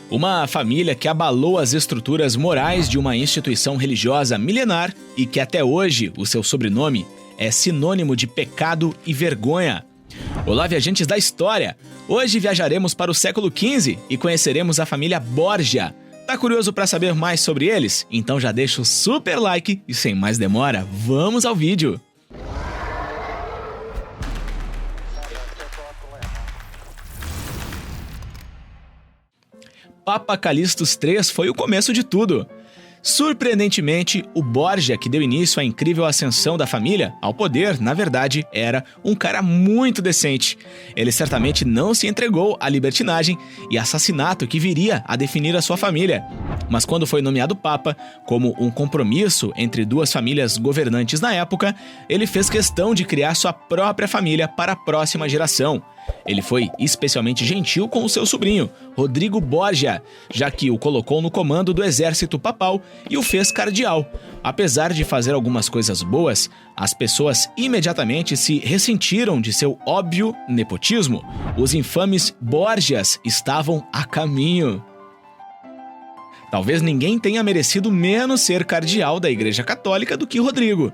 Uma família que abalou as estruturas morais de uma instituição religiosa milenar e que até hoje o seu sobrenome é sinônimo de pecado e vergonha. Olá, viajantes da história! Hoje viajaremos para o século XV e conheceremos a família Borgia. Tá curioso para saber mais sobre eles? Então já deixa o super like e sem mais demora, vamos ao vídeo! Papa Calixtus III foi o começo de tudo. Surpreendentemente, o Borgia, que deu início à incrível ascensão da família ao poder, na verdade, era um cara muito decente. Ele certamente não se entregou à libertinagem e assassinato que viria a definir a sua família. Mas quando foi nomeado Papa, como um compromisso entre duas famílias governantes na época, ele fez questão de criar sua própria família para a próxima geração. Ele foi especialmente gentil com o seu sobrinho, Rodrigo Borgia, já que o colocou no comando do exército papal e o fez cardeal. Apesar de fazer algumas coisas boas, as pessoas imediatamente se ressentiram de seu óbvio nepotismo. Os infames Borgias estavam a caminho. Talvez ninguém tenha merecido menos ser cardeal da Igreja Católica do que Rodrigo.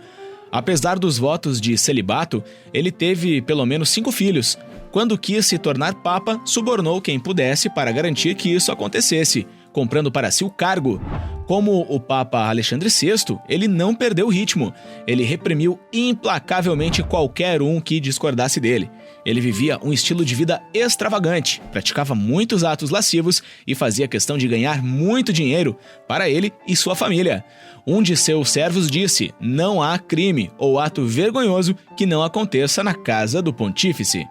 Apesar dos votos de celibato, ele teve pelo menos 5 filhos. Quando quis se tornar papa, subornou quem pudesse para garantir que isso acontecesse, comprando para si o cargo. Como o Papa Alexandre VI, ele não perdeu o ritmo. Ele reprimiu implacavelmente qualquer um que discordasse dele. Ele vivia um estilo de vida extravagante, praticava muitos atos lascivos e fazia questão de ganhar muito dinheiro para ele e sua família. Um de seus servos disse: "Não há crime ou ato vergonhoso que não aconteça na casa do pontífice."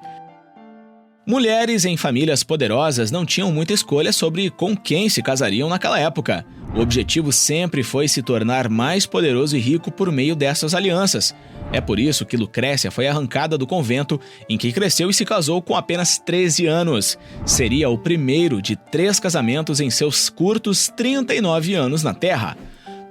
Mulheres em famílias poderosas não tinham muita escolha sobre com quem se casariam naquela época. O objetivo sempre foi se tornar mais poderoso e rico por meio dessas alianças. É por isso que Lucrécia foi arrancada do convento em que cresceu e se casou com apenas 13 anos. Seria o primeiro de 3 casamentos em seus curtos 39 anos na Terra.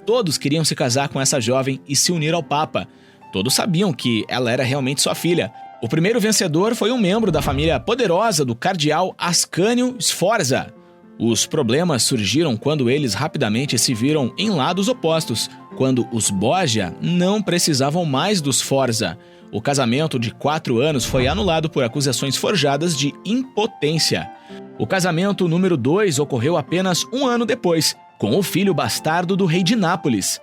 Todos queriam se casar com essa jovem e se unir ao Papa. Todos sabiam que ela era realmente sua filha. O primeiro vencedor foi um membro da família poderosa do cardeal Ascânio Sforza. Os problemas surgiram quando eles rapidamente se viram em lados opostos, quando os Borgia não precisavam mais dos Sforza. O casamento de 4 anos foi anulado por acusações forjadas de impotência. O casamento número 2 ocorreu apenas 1 ano depois, com o filho bastardo do rei de Nápoles.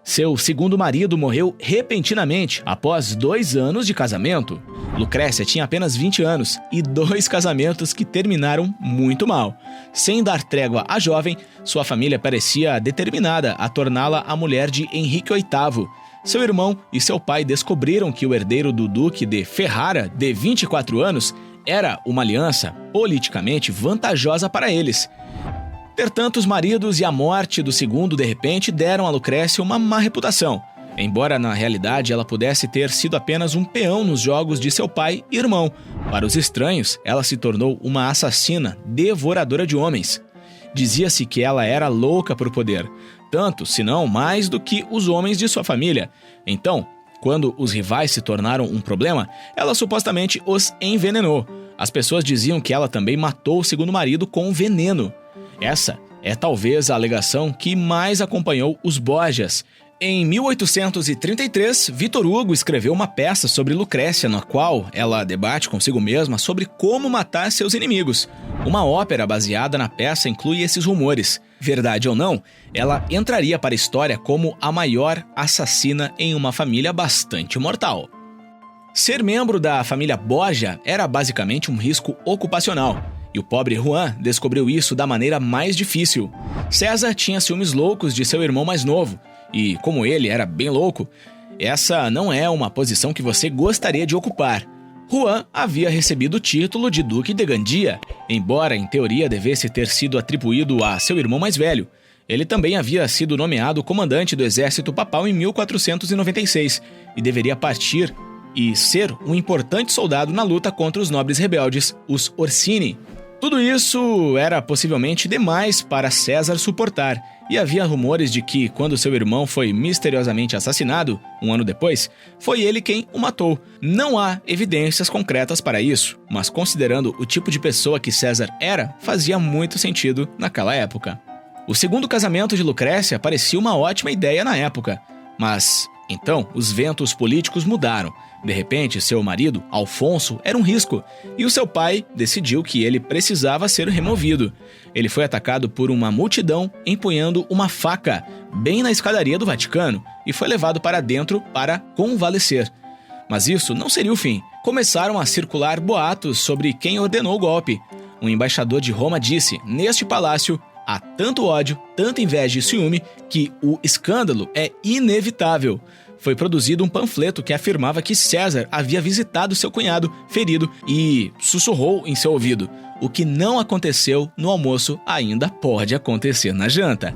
Seu segundo marido morreu repentinamente após 2 anos de casamento. Lucrécia tinha apenas 20 anos e 2 casamentos que terminaram muito mal. Sem dar trégua à jovem, sua família parecia determinada a torná-la a mulher de Henrique VIII. Seu irmão e seu pai descobriram que o herdeiro do duque de Ferrara, de 24 anos, era uma aliança politicamente vantajosa para eles. Ter tantos maridos e a morte do segundo, de repente, deram a Lucrécia uma má reputação. Embora, na realidade, ela pudesse ter sido apenas um peão nos jogos de seu pai e irmão. Para os estranhos, ela se tornou uma assassina, devoradora de homens. Dizia-se que ela era louca por poder, tanto, se não mais, do que os homens de sua família. Então, quando os rivais se tornaram um problema, ela supostamente os envenenou. As pessoas diziam que ela também matou o segundo marido com veneno. Essa é talvez a alegação que mais acompanhou os Borgias. Em 1833, Victor Hugo escreveu uma peça sobre Lucrécia, na qual ela debate consigo mesma sobre como matar seus inimigos. Uma ópera baseada na peça inclui esses rumores. Verdade ou não, ela entraria para a história como a maior assassina em uma família bastante mortal. Ser membro da família Borgia era basicamente um risco ocupacional. E o pobre Juan descobriu isso da maneira mais difícil. César tinha ciúmes loucos de seu irmão mais novo, e como ele era bem louco, essa não é uma posição que você gostaria de ocupar. Juan havia recebido o título de Duque de Gandia, embora em teoria devesse ter sido atribuído a seu irmão mais velho. Ele também havia sido nomeado comandante do exército papal em 1496 e deveria partir e ser um importante soldado na luta contra os nobres rebeldes, os Orsini. Tudo isso era possivelmente demais para César suportar, e havia rumores de que, quando seu irmão foi misteriosamente assassinado, um ano depois, foi ele quem o matou. Não há evidências concretas para isso, mas considerando o tipo de pessoa que César era, fazia muito sentido naquela época. O segundo casamento de Lucrécia parecia uma ótima ideia na época, mas então os ventos políticos mudaram. De repente, seu marido, Alfonso, era um risco, e o seu pai decidiu que ele precisava ser removido. Ele foi atacado por uma multidão empunhando uma faca bem na escadaria do Vaticano e foi levado para dentro para convalescer. Mas isso não seria o fim. Começaram a circular boatos sobre quem ordenou o golpe. Um embaixador de Roma disse: "Neste palácio há tanto ódio, tanta inveja e ciúme que o escândalo é inevitável." Foi produzido um panfleto que afirmava que César havia visitado seu cunhado ferido e sussurrou em seu ouvido: "O que não aconteceu no almoço ainda pode acontecer na janta."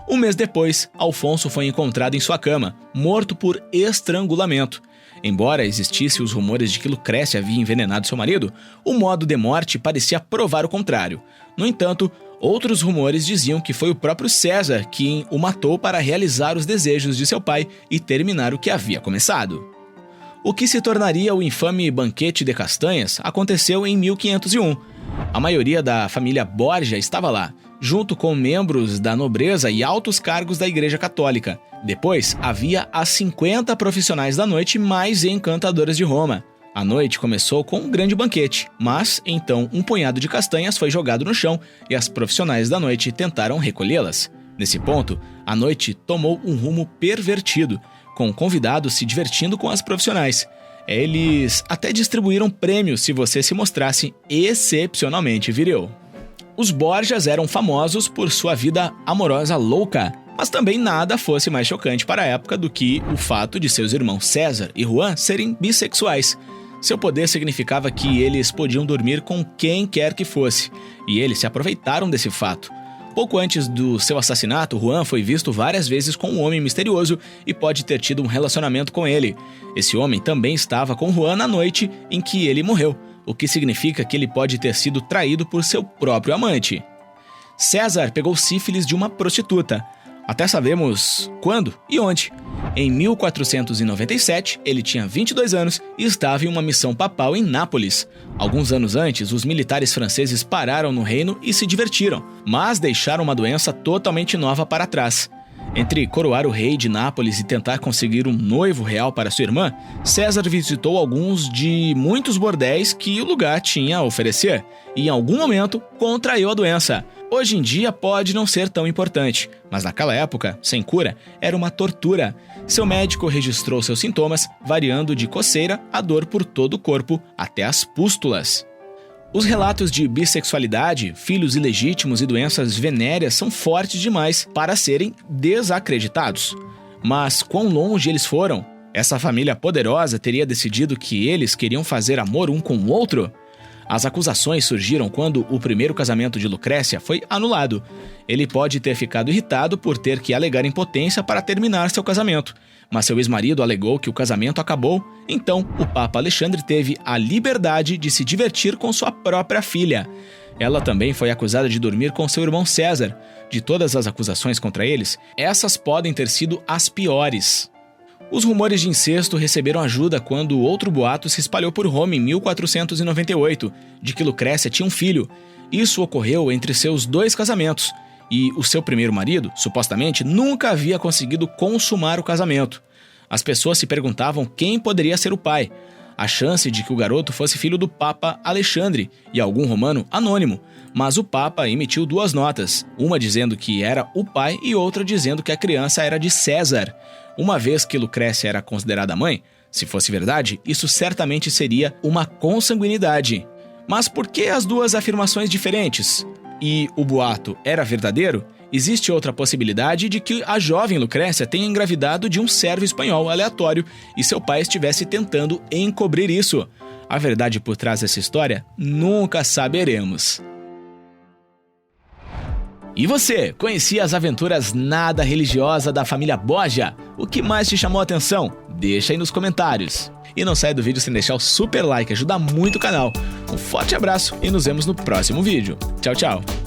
Um mês depois, Alfonso foi encontrado em sua cama, morto por estrangulamento. Embora existissem os rumores de que Lucrécia havia envenenado seu marido, o modo de morte parecia provar o contrário. No entanto, outros rumores diziam que foi o próprio César quem o matou para realizar os desejos de seu pai e terminar o que havia começado. O que se tornaria o infame Banquete de Castanhas aconteceu em 1501. A maioria da família Borgia estava lá, junto com membros da nobreza e altos cargos da Igreja Católica. Depois, havia as 50 profissionais da noite mais encantadoras de Roma. A noite começou com um grande banquete, mas então um punhado de castanhas foi jogado no chão e as profissionais da noite tentaram recolhê-las. Nesse ponto, a noite tomou um rumo pervertido, com convidados se divertindo com as profissionais. Eles até distribuíram prêmios se você se mostrasse excepcionalmente viril. Os Borgias eram famosos por sua vida amorosa louca, mas também nada fosse mais chocante para a época do que o fato de seus irmãos César e Juan serem bissexuais. Seu poder significava que eles podiam dormir com quem quer que fosse, e eles se aproveitaram desse fato. Pouco antes do seu assassinato, Juan foi visto várias vezes com um homem misterioso e pode ter tido um relacionamento com ele. Esse homem também estava com Juan na noite em que ele morreu, o que significa que ele pode ter sido traído por seu próprio amante. César pegou sífilis de uma prostituta. Até sabemos quando e onde. Em 1497, ele tinha 22 anos e estava em uma missão papal em Nápoles. Alguns anos antes, os militares franceses pararam no reino e se divertiram, mas deixaram uma doença totalmente nova para trás. Entre coroar o rei de Nápoles e tentar conseguir um noivo real para sua irmã, César visitou alguns de muitos bordéis que o lugar tinha a oferecer e, em algum momento, contraiu a doença. Hoje em dia pode não ser tão importante, mas naquela época, sem cura, era uma tortura. Seu médico registrou seus sintomas, variando de coceira a dor por todo o corpo até as pústulas. Os relatos de bissexualidade, filhos ilegítimos e doenças venéreas são fortes demais para serem desacreditados. Mas quão longe eles foram? Essa família poderosa teria decidido que eles queriam fazer amor um com o outro? As acusações surgiram quando o primeiro casamento de Lucrécia foi anulado. Ele pode ter ficado irritado por ter que alegar impotência para terminar seu casamento, mas seu ex-marido alegou que o casamento acabou, então o Papa Alexandre teve a liberdade de se divertir com sua própria filha. Ela também foi acusada de dormir com seu irmão César. De todas as acusações contra eles, essas podem ter sido as piores. Os rumores de incesto receberam ajuda quando outro boato se espalhou por Roma em 1498, de que Lucrécia tinha um filho. Isso ocorreu entre seus 2 casamentos, e o seu primeiro marido, supostamente, nunca havia conseguido consumar o casamento. As pessoas se perguntavam quem poderia ser o pai. A chance de que o garoto fosse filho do Papa Alexandre e algum romano anônimo, mas o Papa emitiu 2 notas, uma dizendo que era o pai e outra dizendo que a criança era de César. Uma vez que Lucrécia era considerada mãe, se fosse verdade, isso certamente seria uma consanguinidade. Mas por que as 2 afirmações diferentes? E o boato era verdadeiro? Existe outra possibilidade de que a jovem Lucrécia tenha engravidado de um servo espanhol aleatório e seu pai estivesse tentando encobrir isso. A verdade por trás dessa história nunca saberemos. E você, conhecia as aventuras nada religiosas da família Borgia? O que mais te chamou a atenção? Deixa aí nos comentários. E não saia do vídeo sem deixar o super like, ajuda muito o canal. Um forte abraço e nos vemos no próximo vídeo. Tchau, tchau!